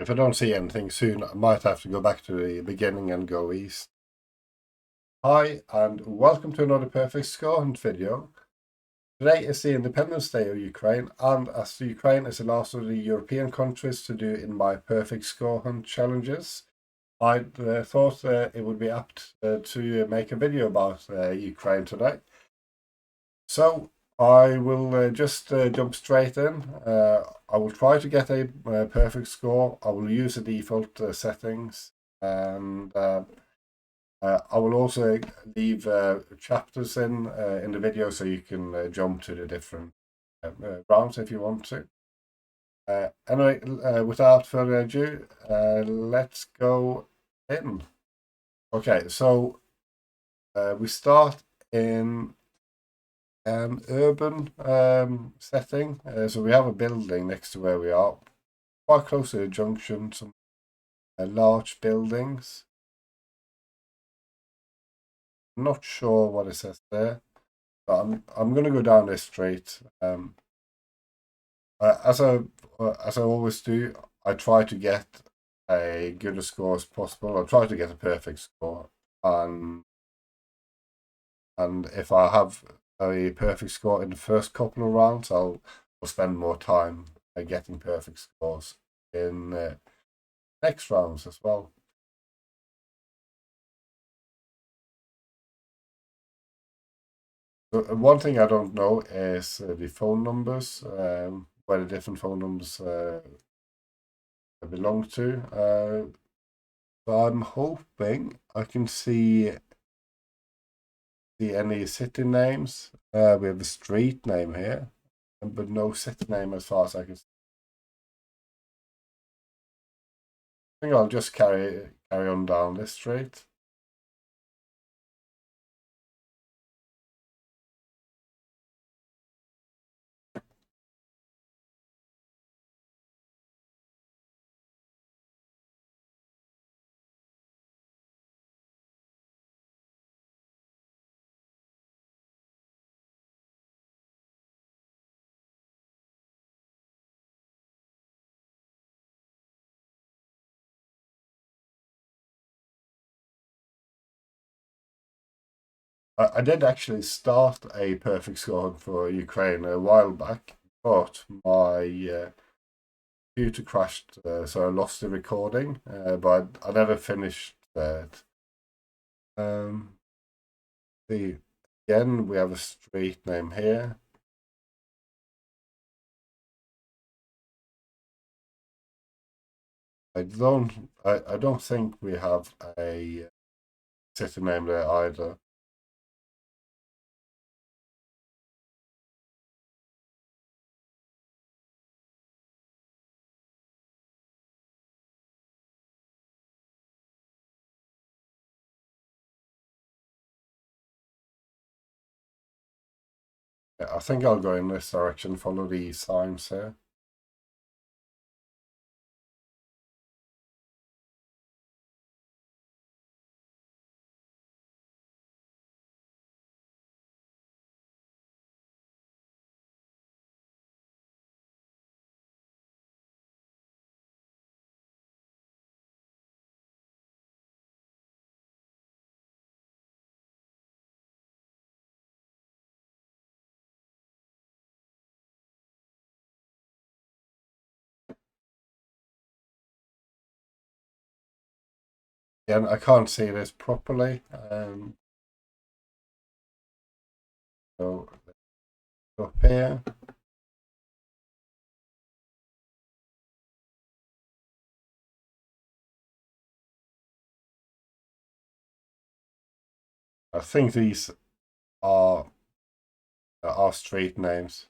If I don't see anything soon, I might have to go back to the beginning and go east. Hi, and welcome to another Perfect Score Hunt video. Today is the Independence Day of Ukraine, and as Ukraine is the last of the European countries to do in my Perfect Score Hunt challenges, I thought it would be apt to make a video about Ukraine today. So I will just jump straight in. I will try to get a perfect score. I will use the default settings, and I will also leave chapters in the video so you can jump to the different rounds if you want to. Anyway, without further ado, let's go in. Okay, so we start in an urban setting. So we have a building next to where we are, quite close to a junction, some large buildings. I'm not sure what it says there, but I'm going to go down this street. As I always do, I try to get a good a score as possible. I try to get a perfect score, and if I have a perfect score in the first couple of rounds, I'll spend more time getting perfect scores in next rounds as well. One thing I don't know is the phone numbers, where the different phone numbers belong to. But I'm hoping I can see any city names. We have a street name here, but no city name as far as I can see. I think I'll just carry on down this street. I did actually start a perfect score for Ukraine a while back, but my computer crashed, so I lost the recording. But I never finished that. See, again, we have a street name here. I don't think we have a city name there either. I think I'll go in this direction, follow the signs here. Again, I can't see this properly. So up here. I think these are street names.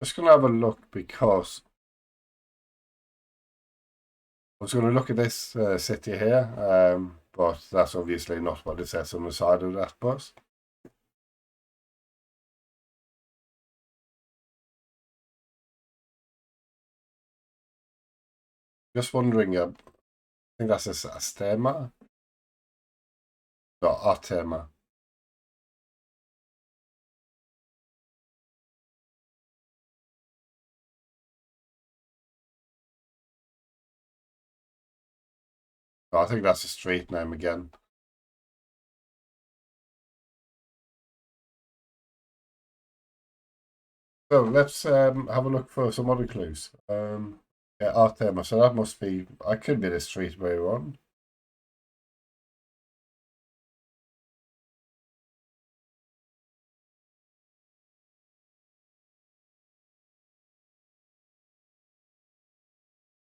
Just going to have a look because I was going to look at this city here, but that's obviously not what it says on the side of that bus. Just wondering, I think that's a Astema or Artema. I think that's a street name again. So let's have a look for some other clues. Yeah, Artema. So that must be. I could be the street we're on.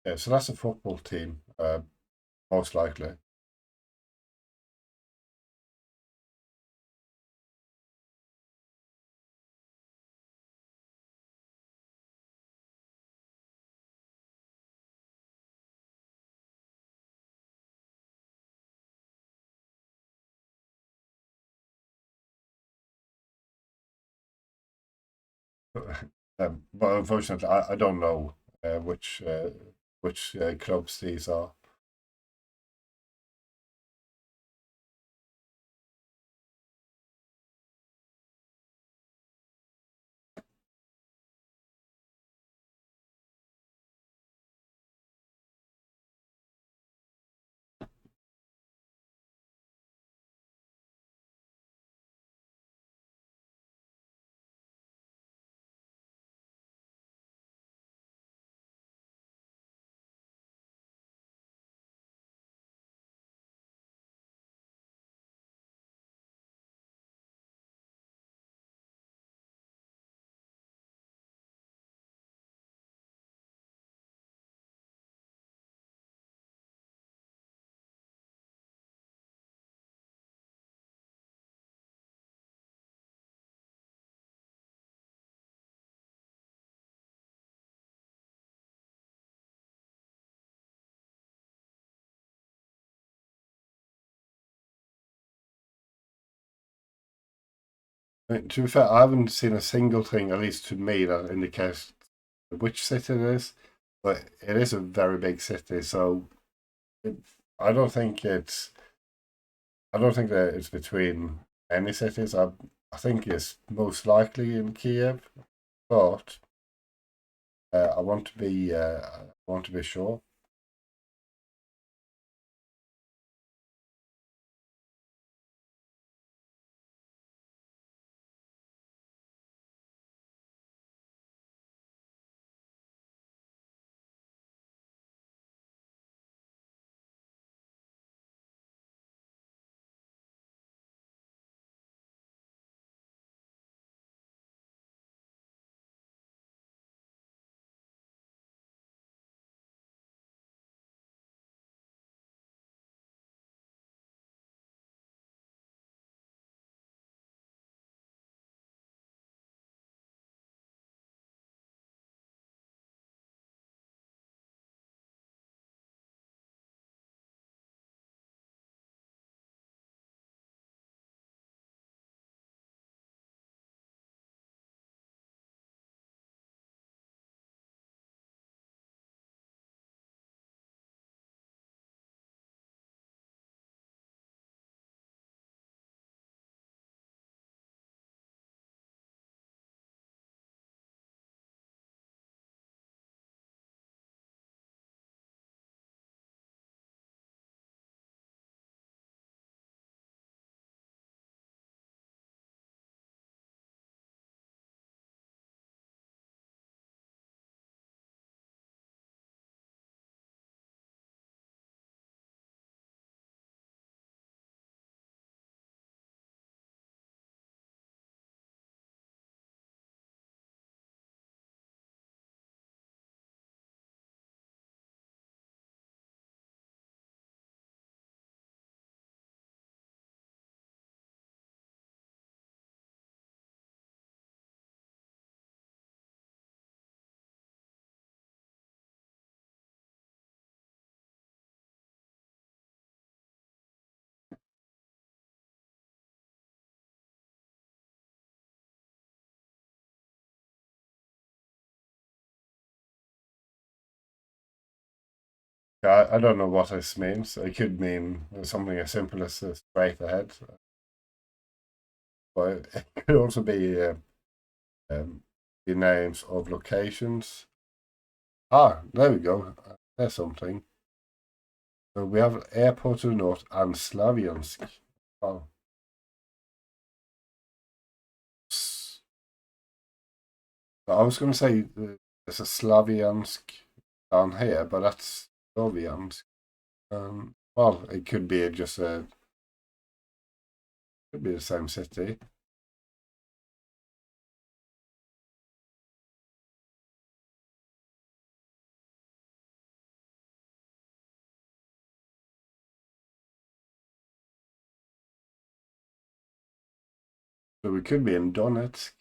Yeah, so that's a football team, most likely. But unfortunately, I don't know which clubs these are. I mean, to be fair, I haven't seen a single thing, at least to me, that indicates which city it is. But it is a very big city, so it, I don't think it's. I don't think that it's between any cities. I think it's most likely in Kiev, but I want to be. I want to be sure. I don't know what this means. It could mean something as simple as straight ahead, but it could also be the names of locations. Ah, there we go. There's something. So we have airport to the north and Slaviansk. Oh. I was going to say there's a Slaviansk down here, but that's Sloviansk. Well, it could be just could be the same city. So we could be in Donetsk.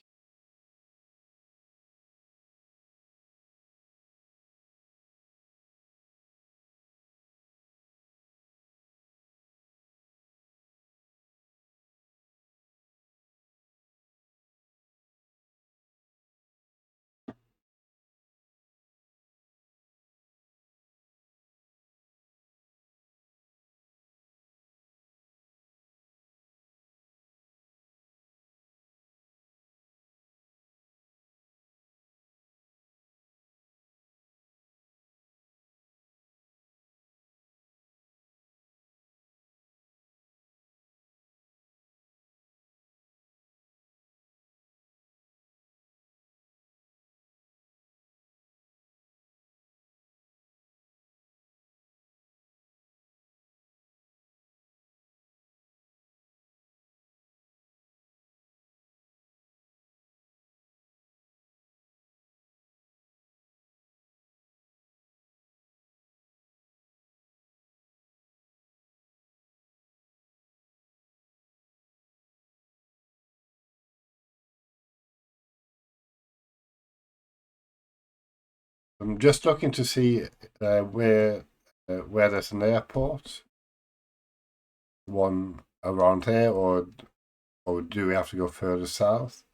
I'm just looking to see where there's an airport, one around here, or do we have to go further south?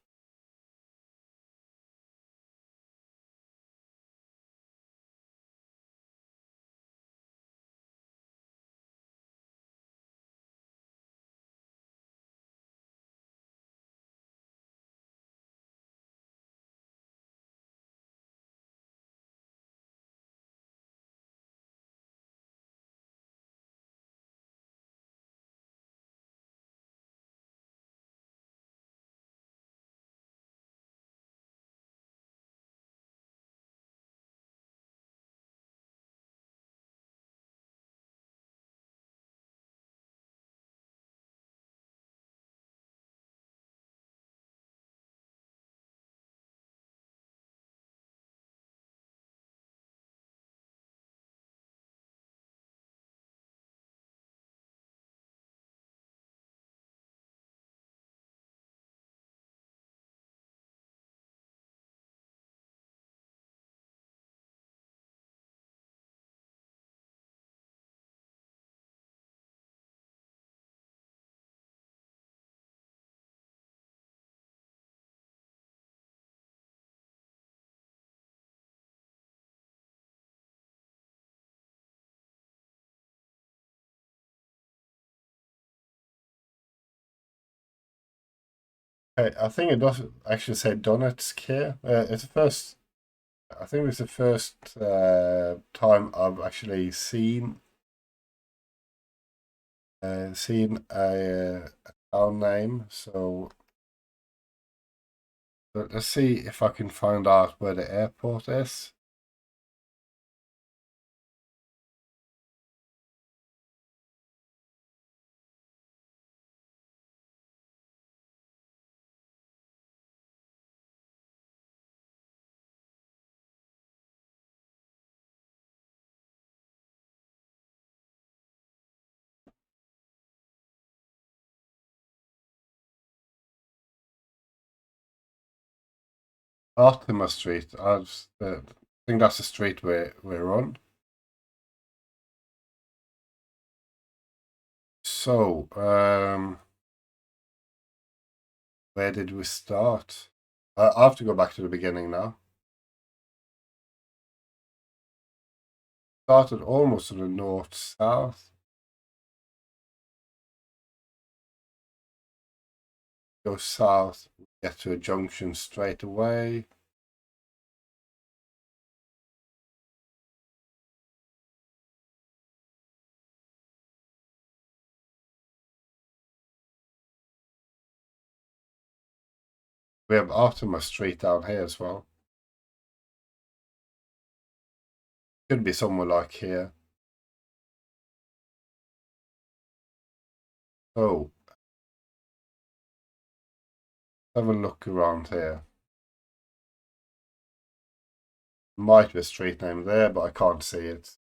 I think it does actually say Donetsk here. It's the first. I think it's the first time I've actually seen a town name. So let's see if I can find out where the airport is. Artemis Street. I think that's the street we're on. So, where did we start? I have to go back to the beginning now. Started almost to the north-south. Go south, get to a junction straight away. We have Artemis Street down here as well. Could be somewhere like here. Oh, have a look around here. Might be a street name there, but I can't see it.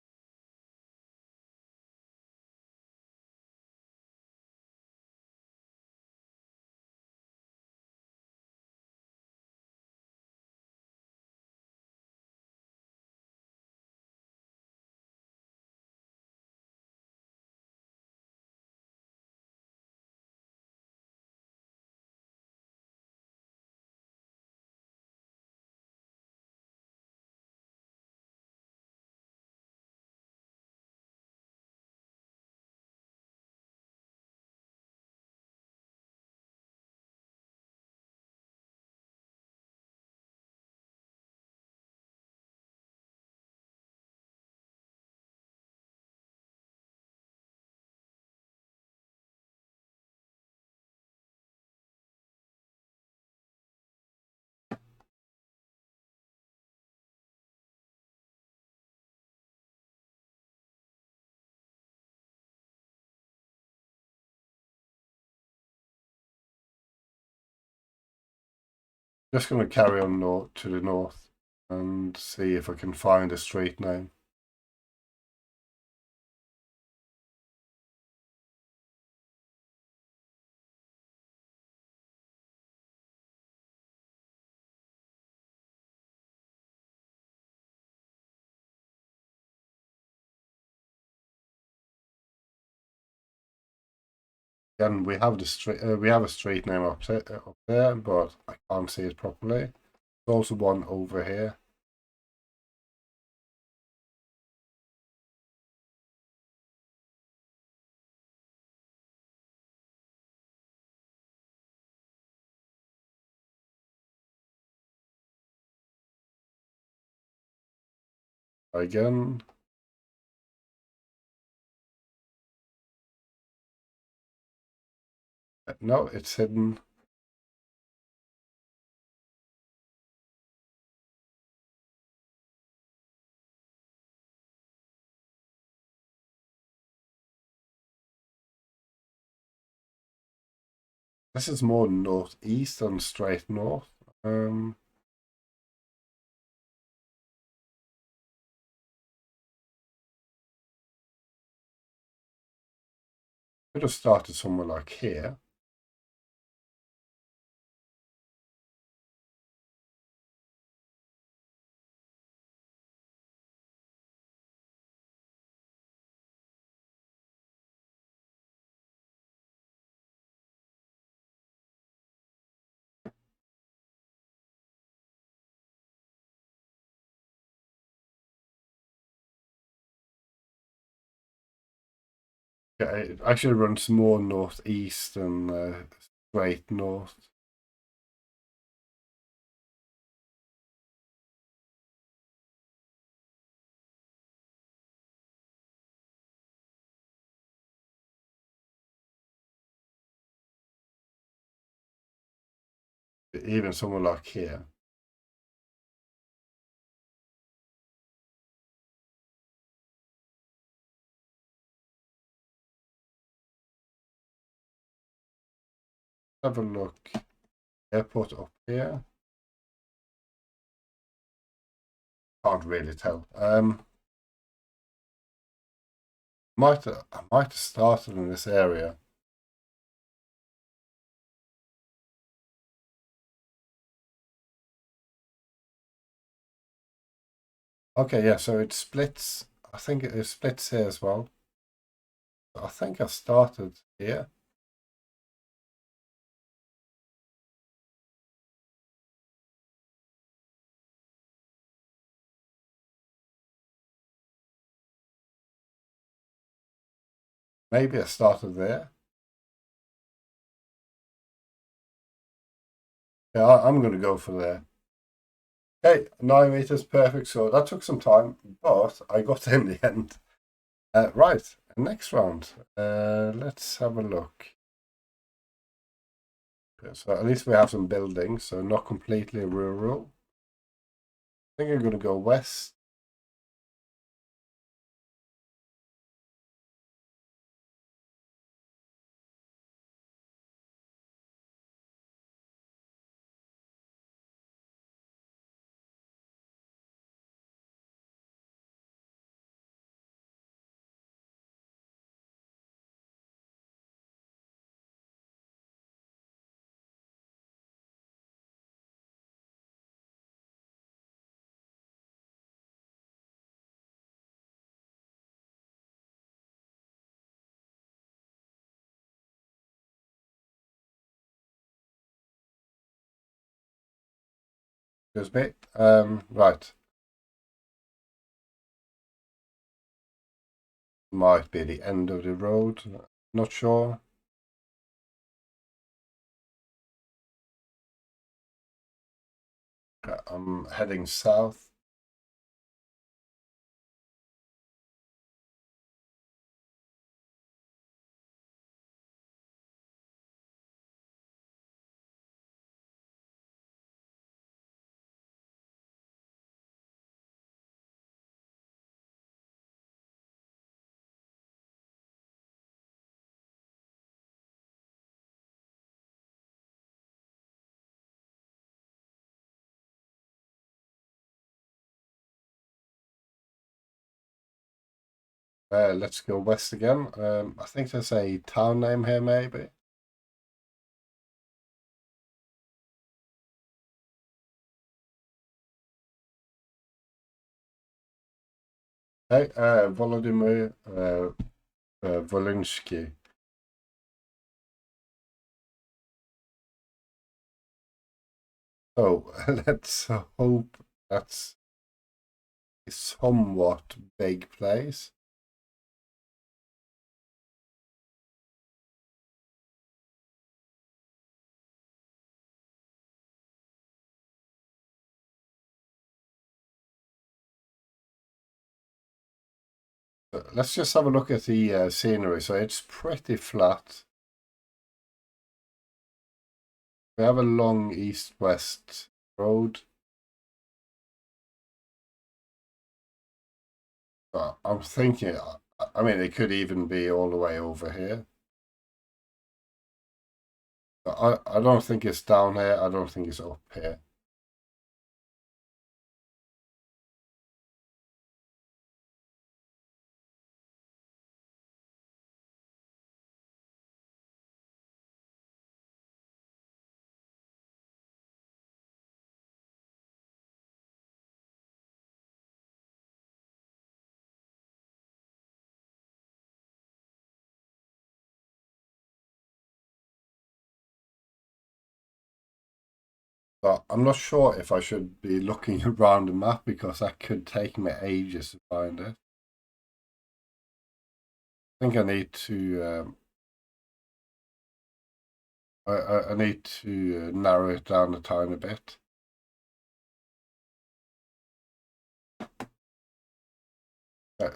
Just going to carry on north to the north and see if I can find a street name. Again, we have the street. We have a street name up there, but I can't see it properly. There's also one over here. Again. No, it's hidden. This is more northeast than straight north. Could have started somewhere like here. Yeah, it actually runs more northeast than straight north. Even somewhere like here. Have a look. Airport up here. Can't really tell. I might have started in this area. Okay, yeah, so it splits. I think it splits here as well. I think I started here. Maybe I started there. Yeah, I'm going to go for there. Okay, 9 meters, perfect. So that took some time, but I got in the end. Right, next round. Let's have a look. Okay, so at least we have some buildings, so not completely rural. I think I'm going to go west. Excuse me. Right. Might be the end of the road. Not sure. I'm heading south. Let's go west again. I think there's a town name here, maybe. Hey, Volodymyr Volinsky. So let's hope that's a somewhat big place. Let's just have a look at the scenery. So it's pretty flat. We have a long east-west road. I'm thinking, I mean, it could even be all the way over here. I don't think it's down here. I don't think it's up here. But I'm not sure if I should be looking around the map because that could take me ages to find it. I think I need to I need to narrow it down a tiny bit.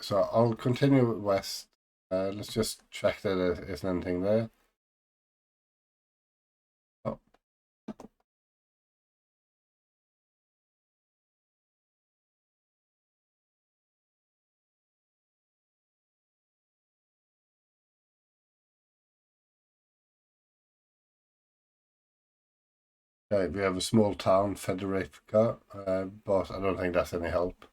So I'll continue west. Let's just check that there isn't anything there. Oh, okay, we have a small town, Federica, but I don't think that's any help.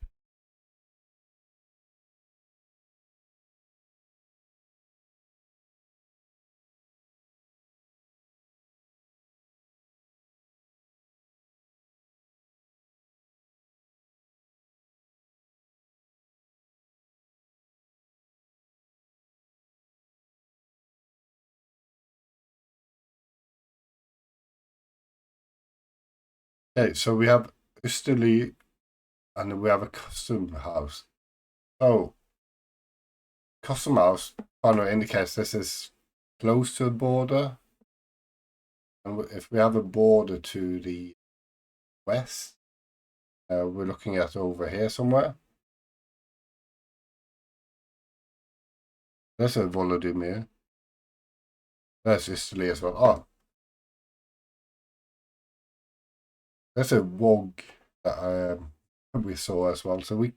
Okay, so we have Österly and we have a custom house. Oh, custom house kind of indicates this is close to a border. And if we have a border to the west, we're looking at over here somewhere. There's a Volodymyr. There's Italy as well. Oh, there's a WOG that we saw as well. So we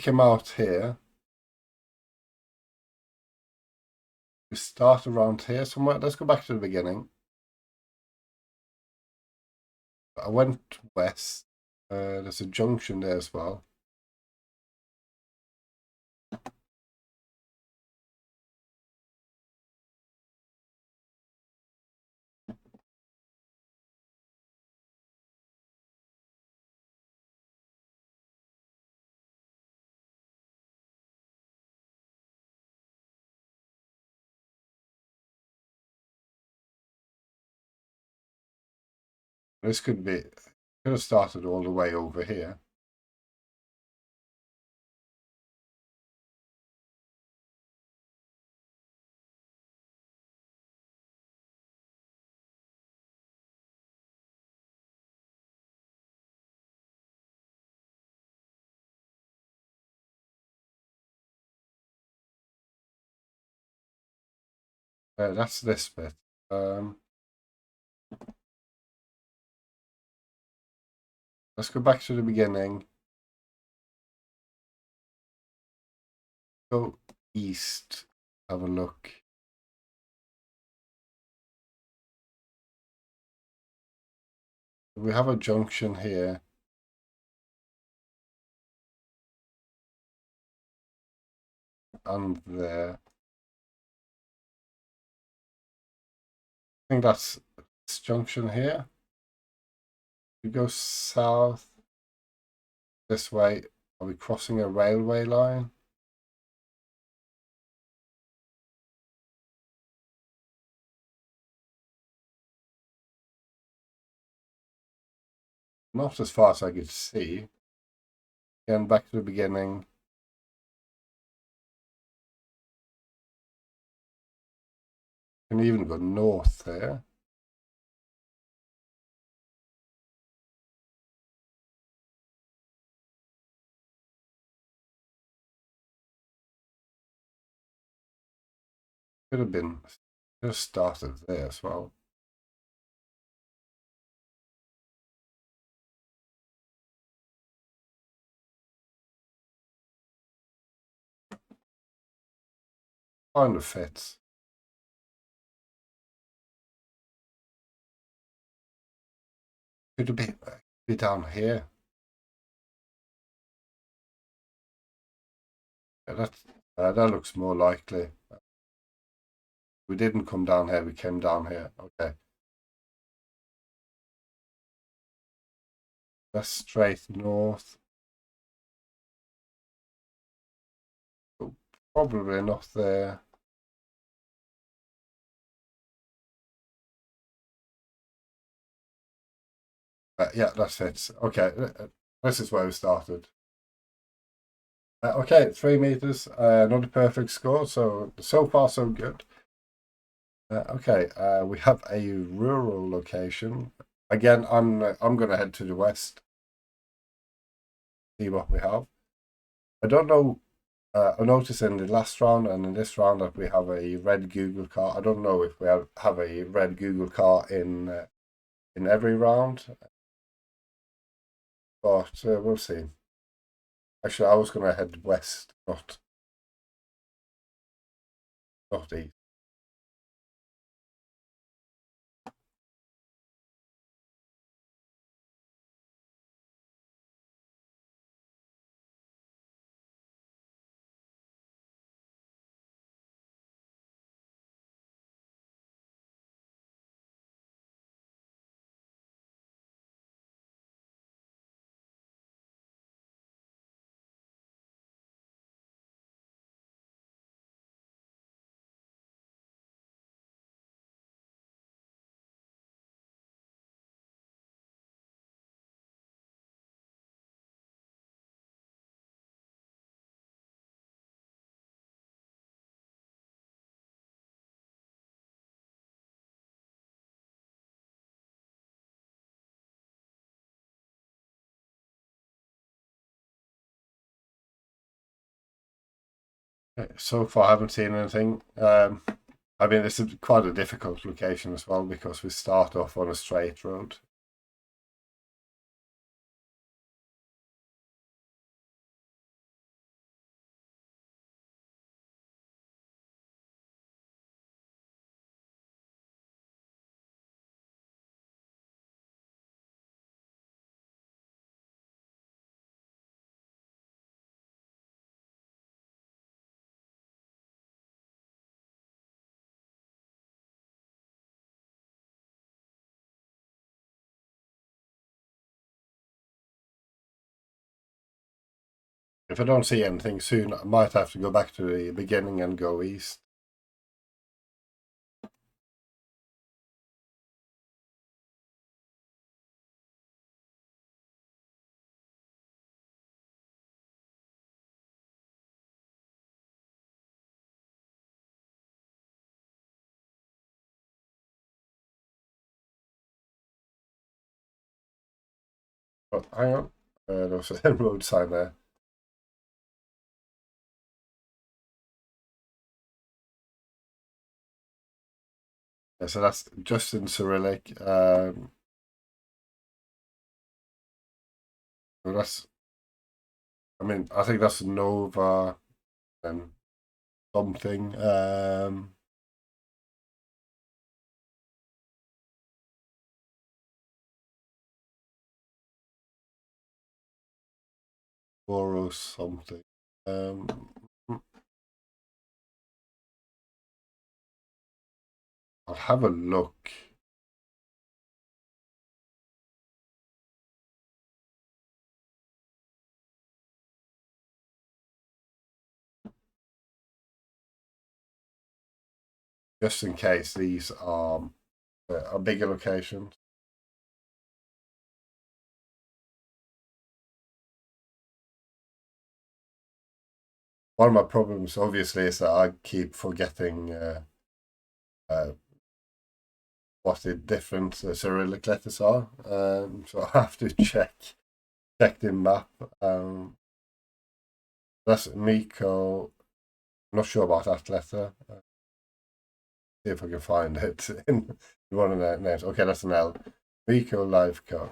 came out here. We start around here somewhere. Let's go back to the beginning. I went west. There's a junction there as well. This could have started all the way over here. That's this bit. Let's go back to the beginning. Go east. Have a look. We have a junction here. And there. I think that's this junction here. We go south this way. Are we crossing a railway line? Not as far as I could see. Again, back to the beginning. Can even go north there. Could have started there as well. Kind of fits. Could have be down here. Yeah, that looks more likely. We didn't come down here, we came down here. Okay. That's straight north. Oh, probably not there. Yeah, that fits. Okay, this is where we started. Okay, 3 meters, not a perfect score, so far so good. Okay, we have a rural location. Again, I'm going to head to the west, see what we have. I don't know. I noticed in the last round and in this round that we have a red Google car. I don't know if we have a red Google car in every round, but we'll see. Actually, I was going to head west, not east. So far, I haven't seen anything. I mean, it's quite a difficult location as well because we start off on a straight road. If I don't see anything soon, I might have to go back to the beginning and go east. But hang on, there was a road sign there. Yeah, so that's just in Cyrillic. So that's, I mean, I think that's Nova and something. Boro something. Um, I'll have a look. Just in case these are bigger locations. One of my problems, obviously, is that I keep forgetting uh, what the different Cyrillic letters are. So I have to check the map. That's Miko. I'm not sure about that letter. See if I can find it in one of the names. Okay, that's an L. Miko Liveko.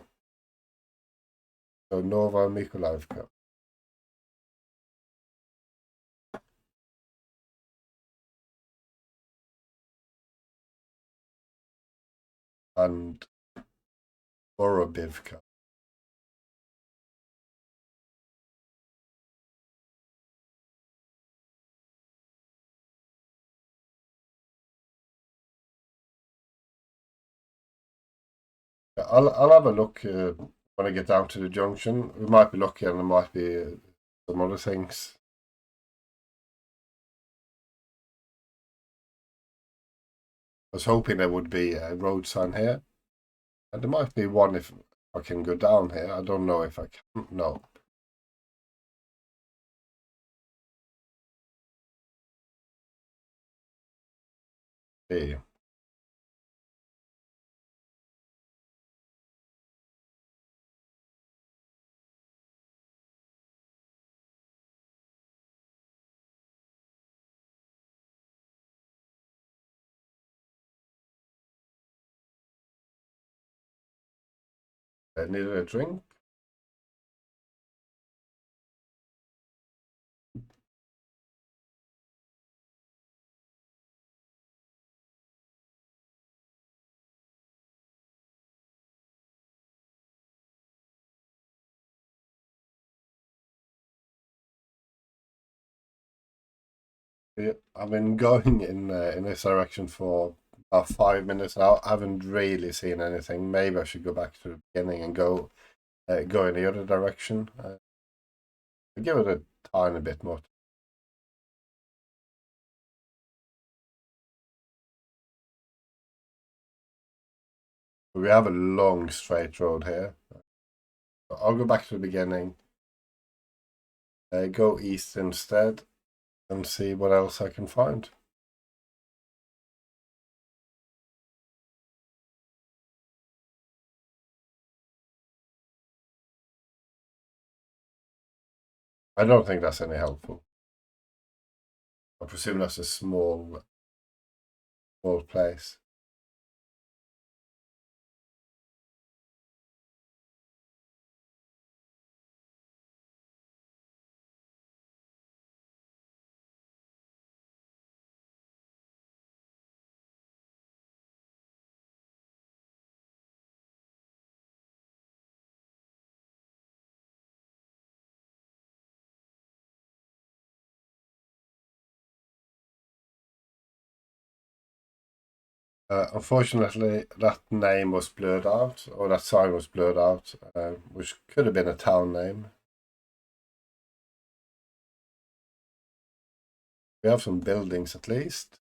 So Nova Miko Liveko. And Borobivka. I'll have a look when I get down to the junction. We might be lucky and there might be some other things. I was hoping there would be a road sign here. And there might be one if I can go down here. I don't know if I can. No. Yeah. I needed a drink. Yeah. I've been going in this direction for about 5 minutes now. I haven't really seen anything. Maybe I should go back to the beginning and go in the other direction. Give it a tiny bit more. We have a long straight road here. I'll go back to the beginning. Go east instead and see what else I can find. I don't think that's any helpful. I presume that's a small place. Unfortunately, that name was blurred out, or that sign was blurred out, which could have been a town name. We have some buildings at least.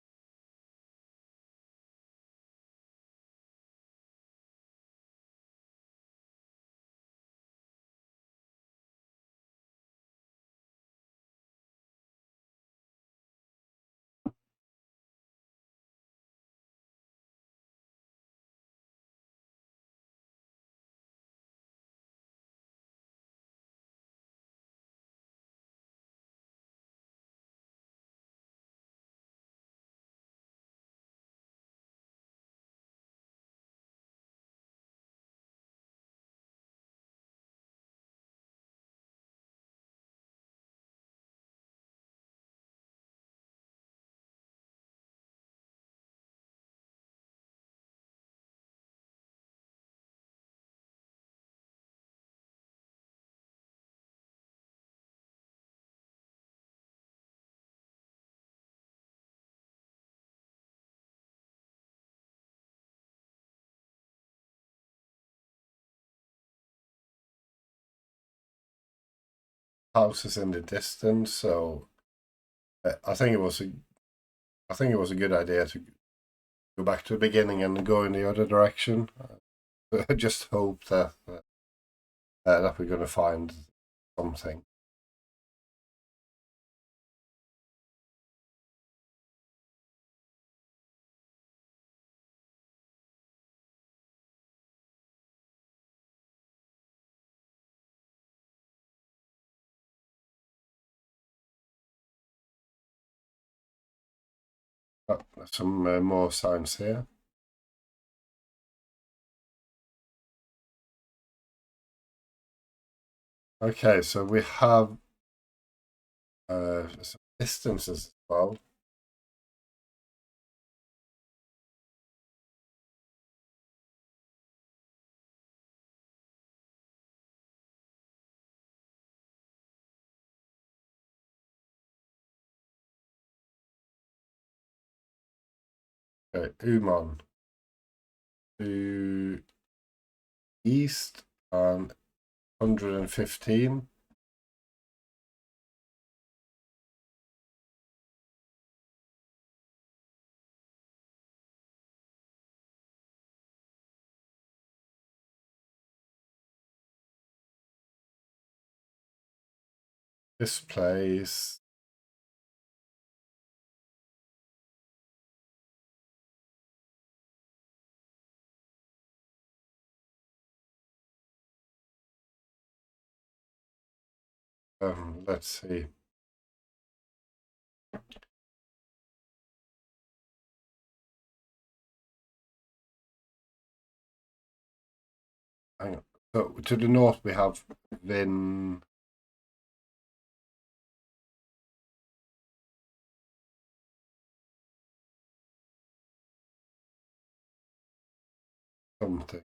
Houses in the distance, so I think it was a good idea to go back to the beginning and go in the other direction. I just hope that we're going to find something. Some more signs here. Okay, so we have some distances as well. Okay, Uman to east and 115. This place. Let's see. Hang on. So to the north we have Vin. Something.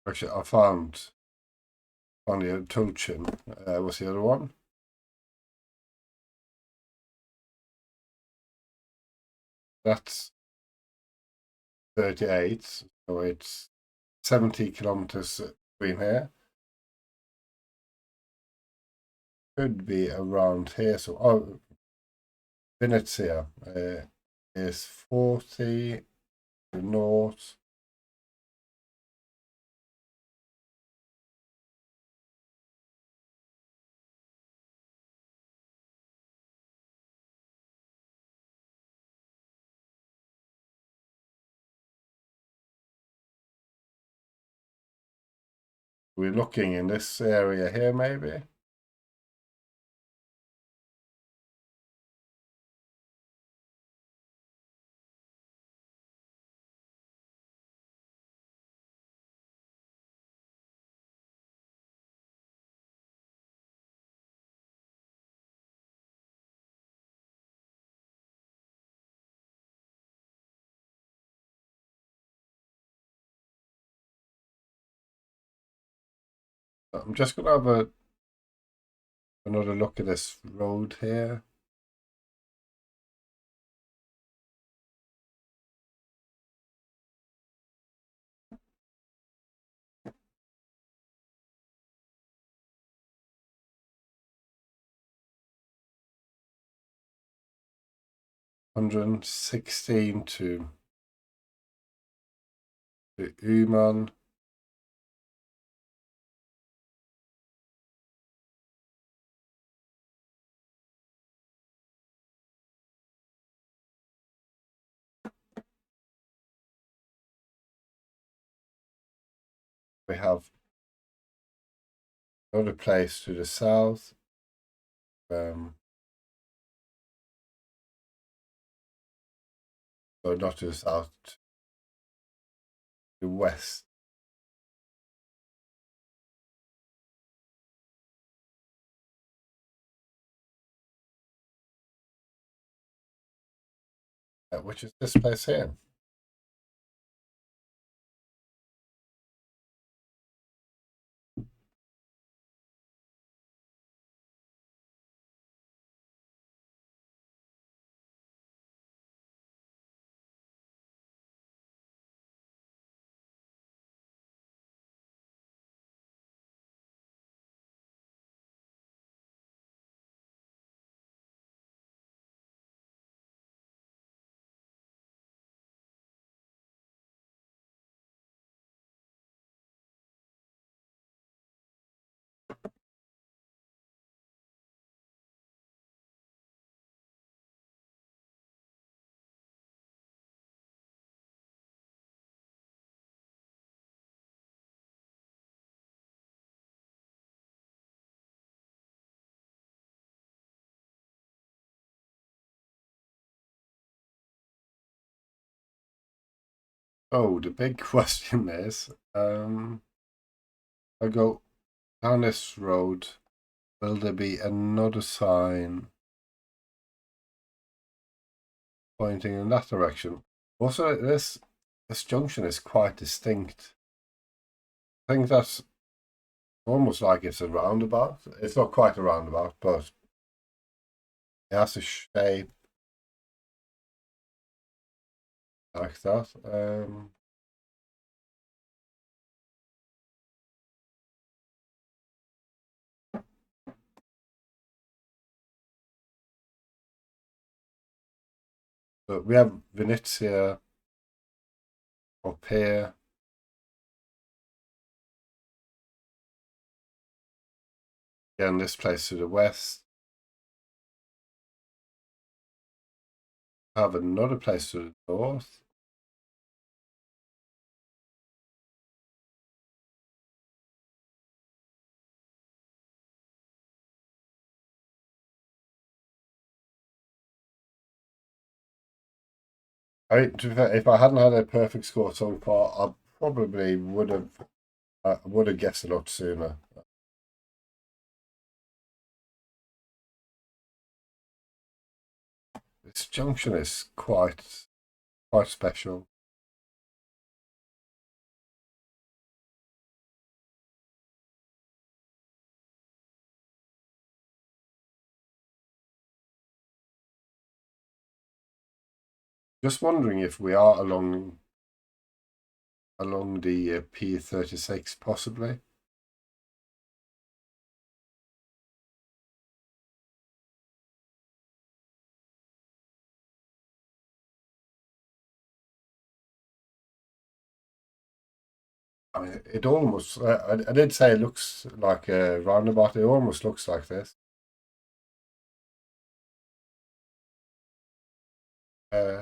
Actually, I found the Tulchin. What's the other one? That's 38. So it's 70 kilometers between here. Could be around here. So, oh, Venezia is 40 to the north. We're looking in this area here, maybe. I'm just going to have another look at this road here. $116 to Uman. We have another place to the south. So not to the south, to the west. Which is this place here. Oh, the big question is, I go down this road. Will there be another sign pointing in that direction? Also, this junction is quite distinct. I think that's almost like it's a roundabout. It's not quite a roundabout, but it has a shape like that. But we have Venezia up here. Again, this place to the west. Have another place to the north. If I hadn't had a perfect score so far, I probably would have guessed a lot sooner. This junction is quite special. Just wondering if we are along the P36, possibly. I mean, it almost. I did say it looks like a roundabout. It almost looks like this.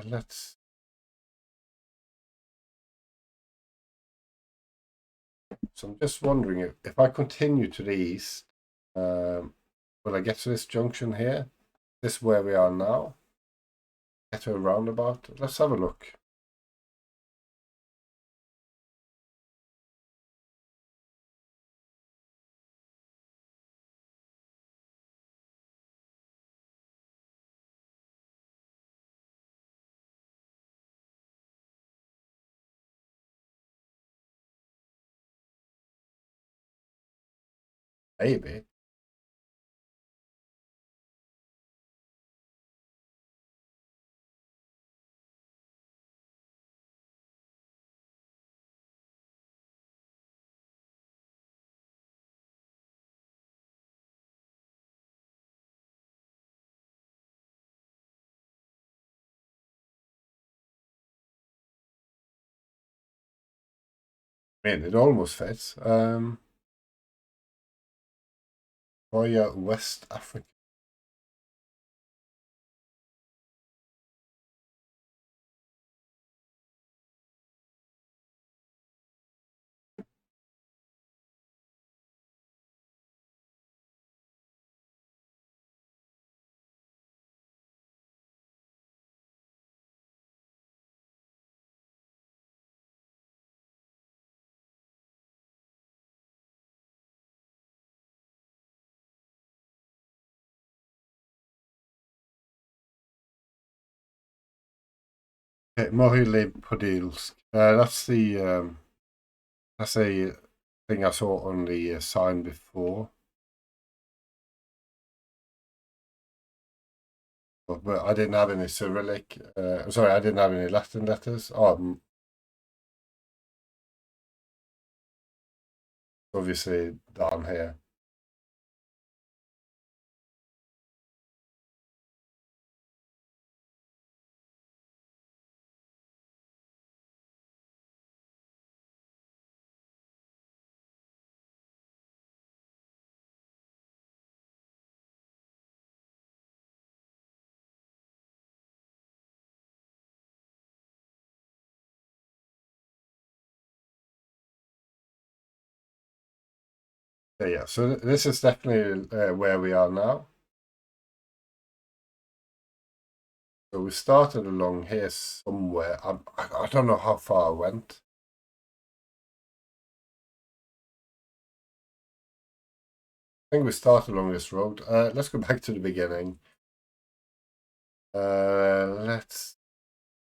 Let's. So I'm just wondering if I continue to the east, will I get to this junction here? This is where we are now. Get to a roundabout. Let's have a look. Maybe. I mean, it almost fits. Via West Africa. Okay, Mohile Podilsk. That's a thing I saw on the sign before. But I didn't have any Cyrillic. Sorry, I didn't have any Latin letters. Obviously down here. Yeah. So this is definitely where we are now. So we started along here somewhere. I don't know how far I went. I think we started along this road. Let's go back to the beginning. Let's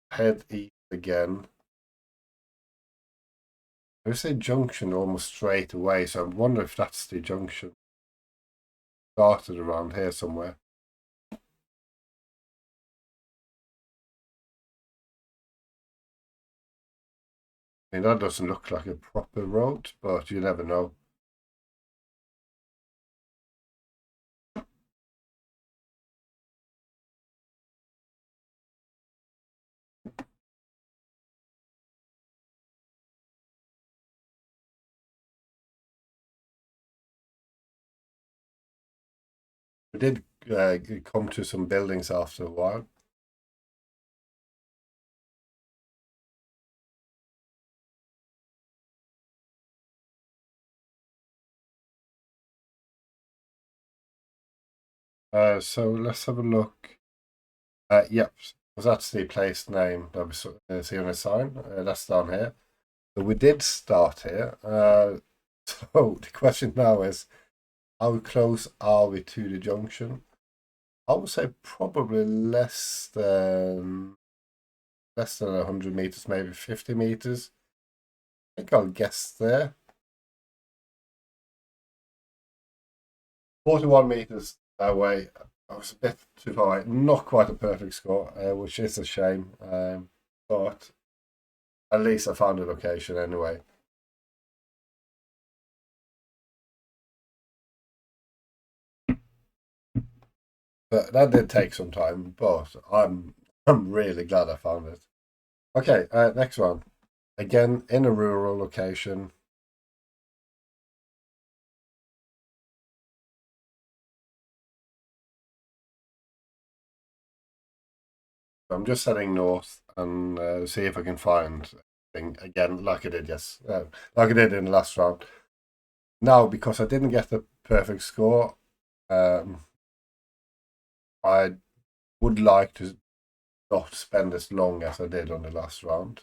head east again. There's a junction almost straight away, so I wonder if that's the junction. Started around here somewhere. I mean, that doesn't look like a proper road, but you never know. We did come to some buildings after a while. So let's have a look. Yep, was that's the place name that we see on the sign. That's down here. So we did start here. So the question now is, how close are we to the junction? I would say probably less than 100 meters, maybe 50 meters. I think I'll guess there. 41 meters away. I was a bit too far away. Not quite a perfect score, which is a shame. But at least I found a location anyway. But that did take some time, but I'm really glad I found it. Okay, next one. Again, in a rural location. I'm just heading north and see if I can find thing again, like I did like I did in the last round. Now, because I didn't get the perfect score, I would like to not spend as long as I did on the last round.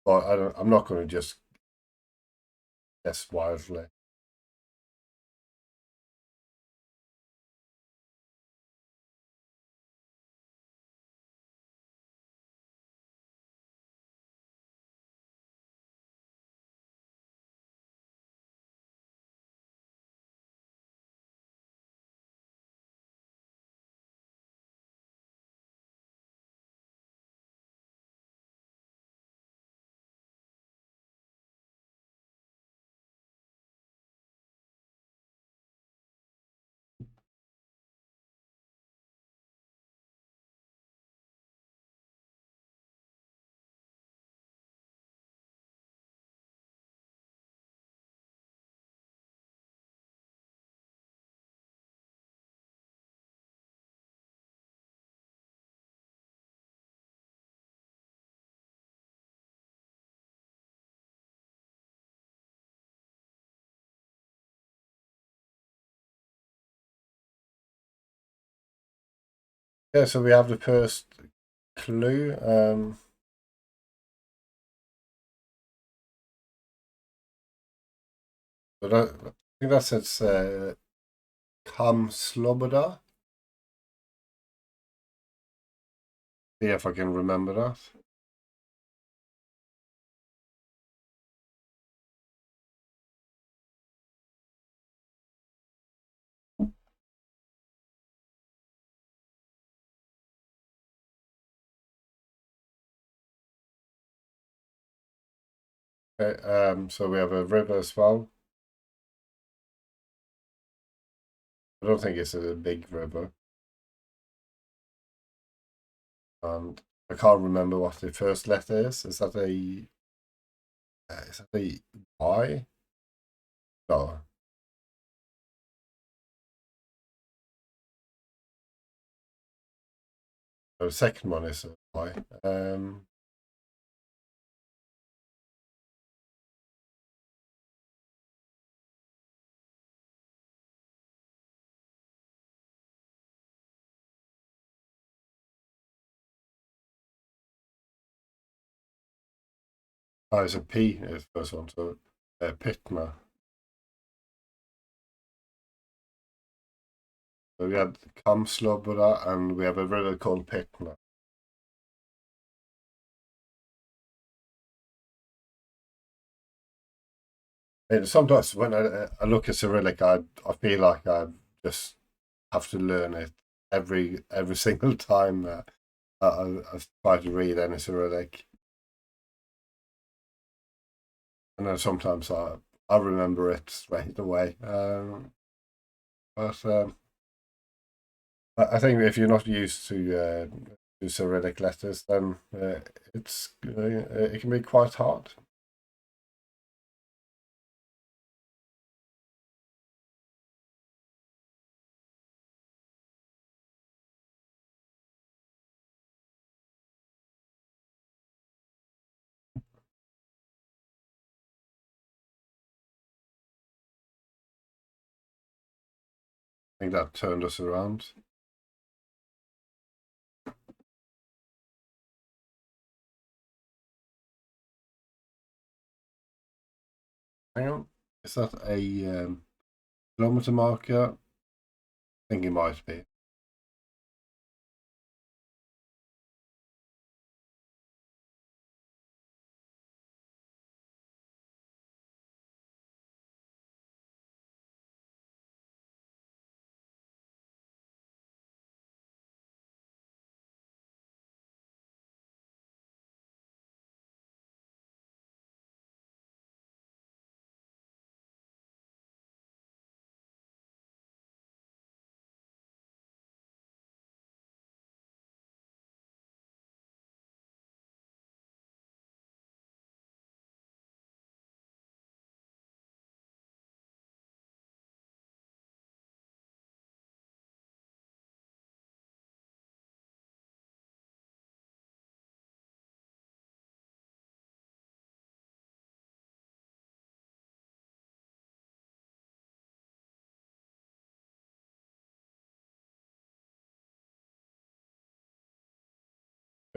But I'm not going to just guess wildly. Yeah, so we have the first clue. But I think that says Kam Sloboda. See if I can remember that. Okay, so we have a river as well. I don't think it's a big river. And I can't remember what the first letter is. Is that a Y? No. The second one is a Y. Oh, it's a P is the first one, so Pitna. So we had Kamslobra and we have a river called Pitna. And sometimes when I look at Cyrillic, I feel like I just have to learn it every single time I try to read any Cyrillic. And then sometimes I remember it straight away. But I think if you're not used to Cyrillic letters, then it can be quite hard. I think that turned us around. Hang on, is that a kilometer marker? I think it might be.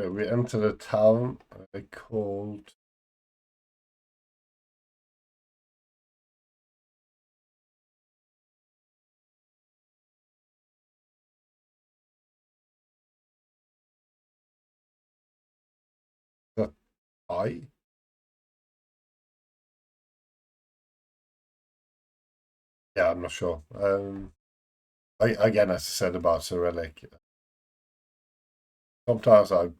We entered a town called the I. Yeah, I'm not sure. Again, as I said about Cyrillic, sometimes I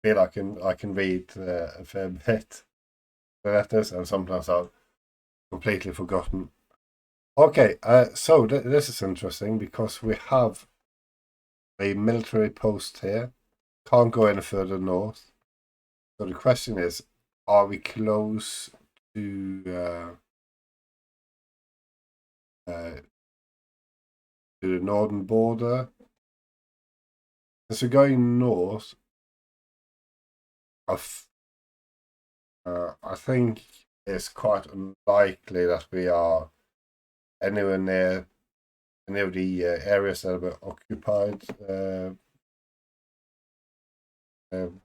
feel I can read a fair bit the letters, and sometimes I've completely forgotten. Okay, so this is interesting because we have a military post here. Can't go any further north. So the question is, are we close uh, to the northern border? As we're going north, I think it's quite unlikely that we are anywhere near any of the areas that were occupied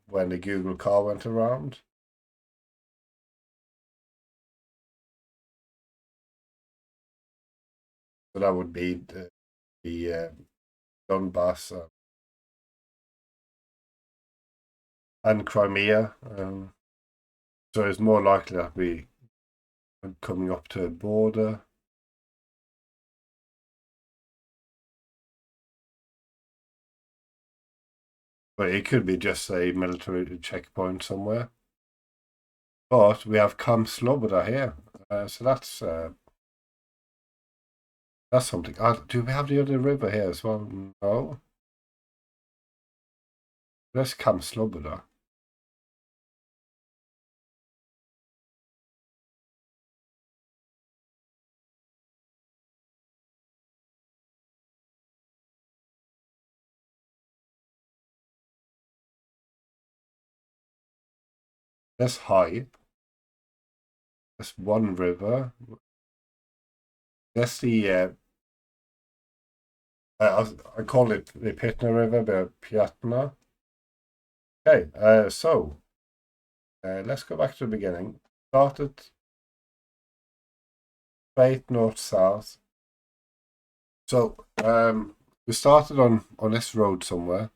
when the Google car went around. So that would be the Donbass and Crimea. So it's more likely that we are coming up to a border. But it could be just a military checkpoint somewhere. But we have Kam Sloboda here. So that's something. Do we have the other river here as well? No. Let's Kam Sloboda. That's high. That's one river. That's the I call it the Pitna River, but Pyatna. Okay, so let's go back to the beginning. Started straight north south. So we started on this road somewhere.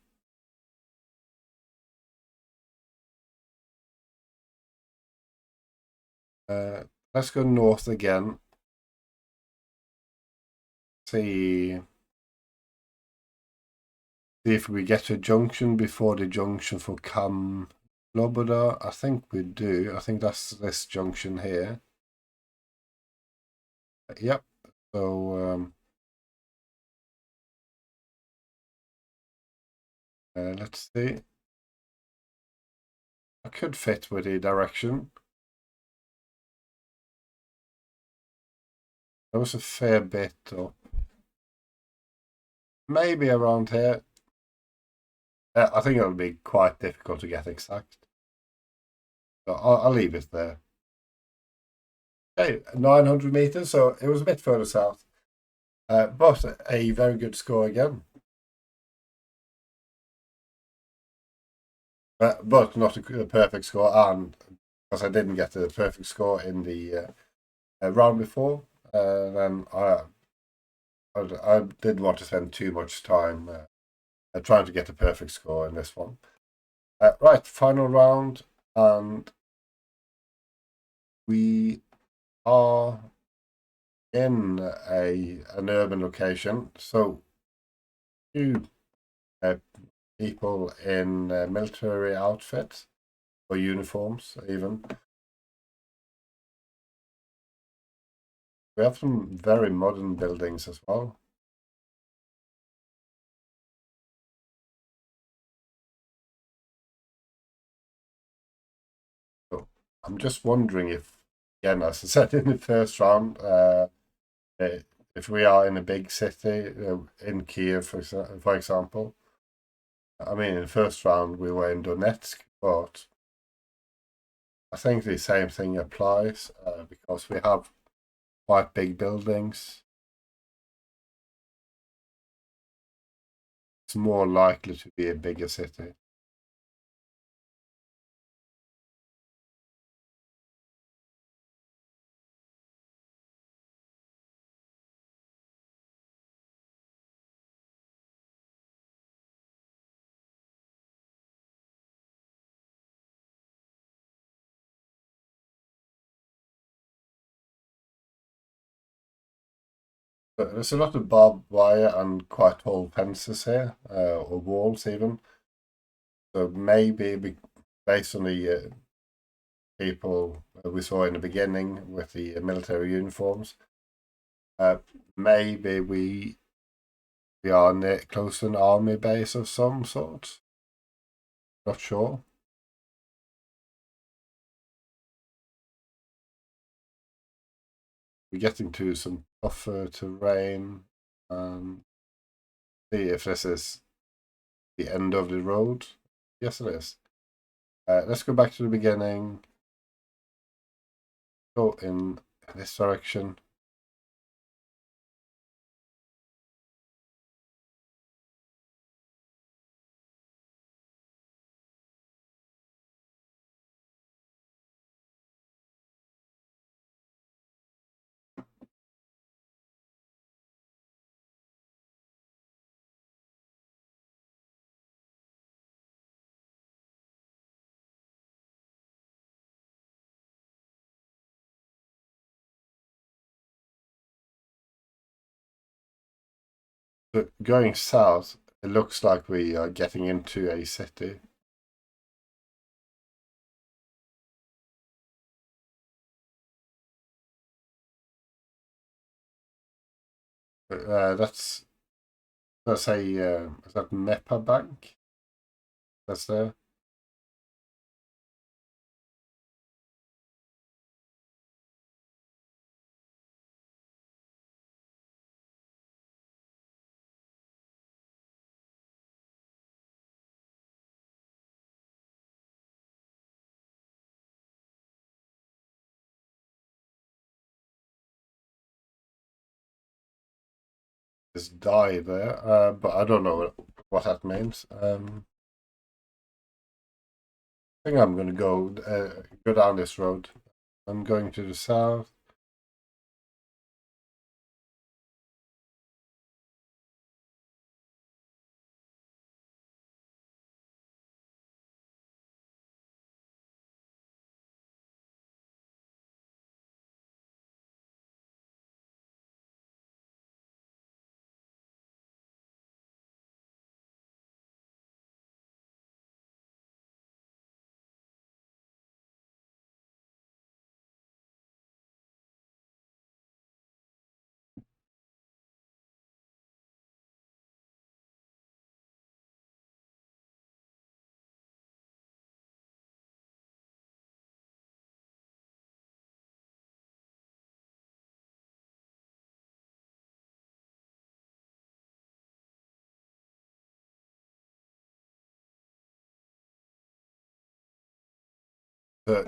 Let's go north again. See if we get to a junction before the junction for Kam Loboda. I think we do. I think that's this junction here. Yep. So let's see. I could fit with the direction. There was a fair bit up. Maybe around here. I think it'll be quite difficult to get exact. So I'll leave it there. Okay, 900 meters, so it was a bit further south. But a very good score again. But not a perfect score, and because I didn't get a perfect score in the round before, then I didn't want to spend too much time trying to get a perfect score in this one. Right, final round, and we are in an urban location. So two people in military outfits or uniforms, even. We have some very modern buildings as well. So I'm just wondering if, again, as I said in the first round, if we are in a big city, in Kiev, for example. I mean, in the first round we were in Donetsk, but I think the same thing applies because we have quite big buildings. It's more likely to be a bigger city. But there's a lot of barbed wire and quite tall fences here, or walls even. So maybe based on the people we saw in the beginning with the military uniforms, uh, maybe we are near close to an army base of some sort. Not sure. We're getting to some tougher terrain. See if this is the end of the road. Yes, it is. Let's go back to the beginning. Go in this direction. But going south, it looks like we are getting into a city. That's a is that Nepa Bank? That's there. There's die there, but I don't know what that means. I think I'm going to go down this road. I'm going to the south.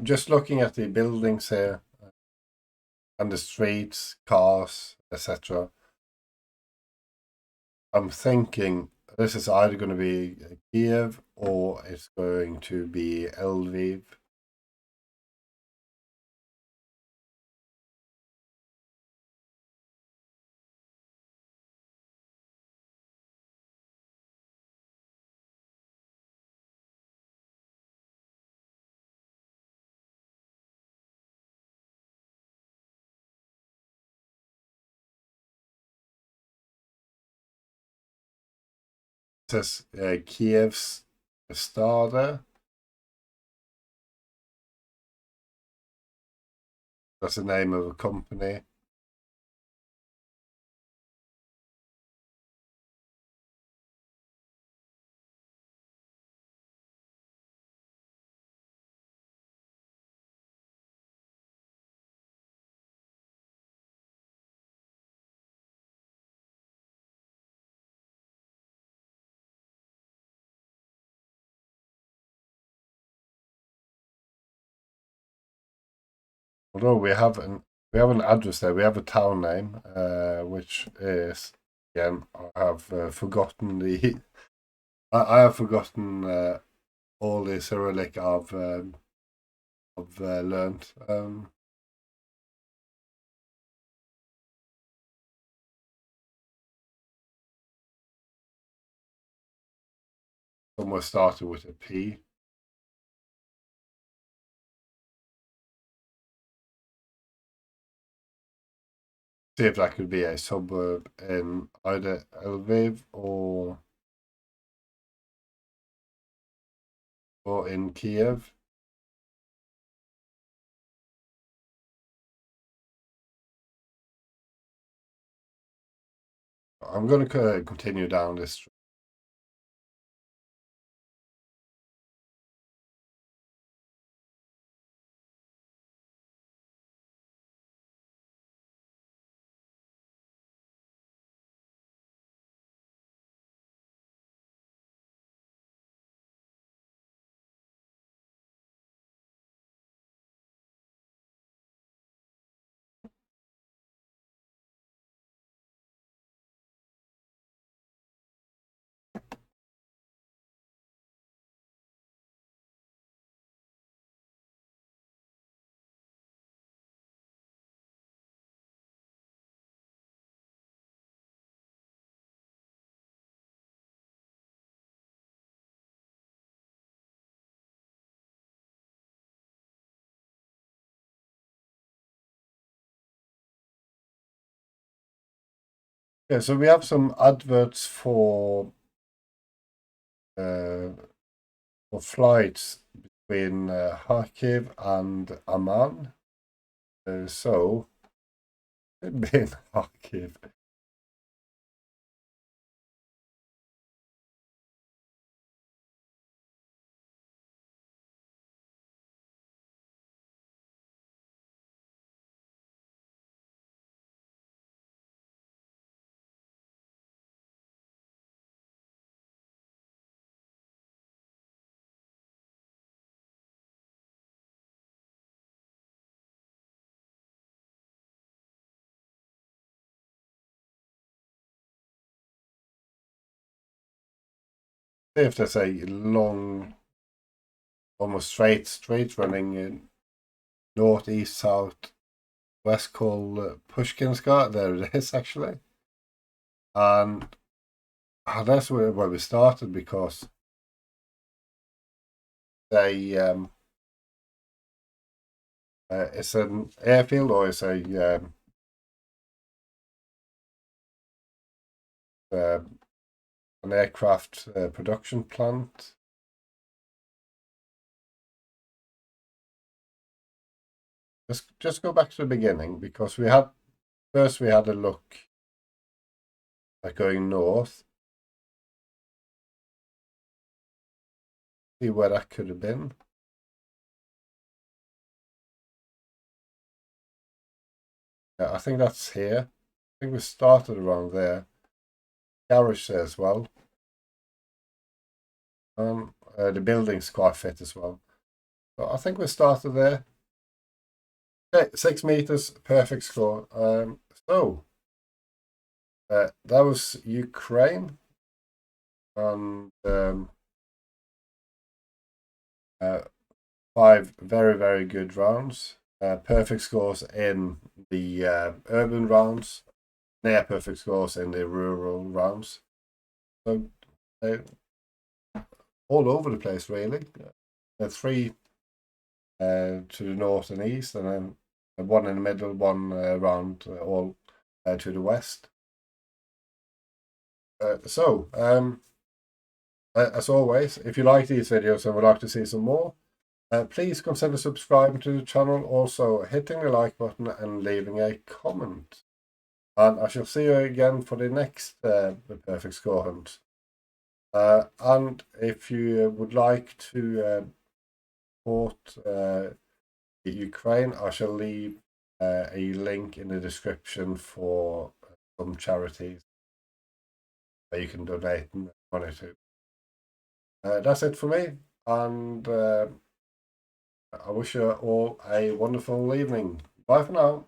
Just looking at the buildings here and the streets, cars, etc. I'm thinking this is either going to be Kiev or it's going to be Lviv. It says Kiev's star there. That's the name of a company. Although we have an address there, we have a town name, which is again I have forgotten the I have forgotten all the Cyrillic I've learned. Somewhere started with a P. see if that could be a suburb in either Lviv or in Kiev. I'm going to continue down this street. Yeah, so we have some adverts for flights between Kharkiv and Amman. So, being Kharkiv. If there's a long, almost straight running in north, east, south, west called Pushkinska. There it is, actually. And that's where we started, because they it's an airfield, or it's a an aircraft production plant. Just go back to the beginning, because we had a look at going north. See where that could have been. Yeah, I think that's here. I think we started around there. Garage there as well. The building's quite fit as well. So I think we started there. Okay, 6 meters, perfect score. So that was Ukraine, and 5 very, very good rounds. Perfect scores in the urban rounds, near perfect scores in the rural rounds. So all over the place, really. 3 to the north and east, and then 1 in the middle, 1 around all to the west. So, as always, if you like these videos and would like to see some more, please consider subscribing to the channel, also hitting the like button and leaving a comment. And I shall see you again for the next Perfect Score Hunt. And if you would like to support Ukraine, I shall leave a link in the description for some charities that you can donate money to. That's it for me, and I wish you all a wonderful evening. Bye for now.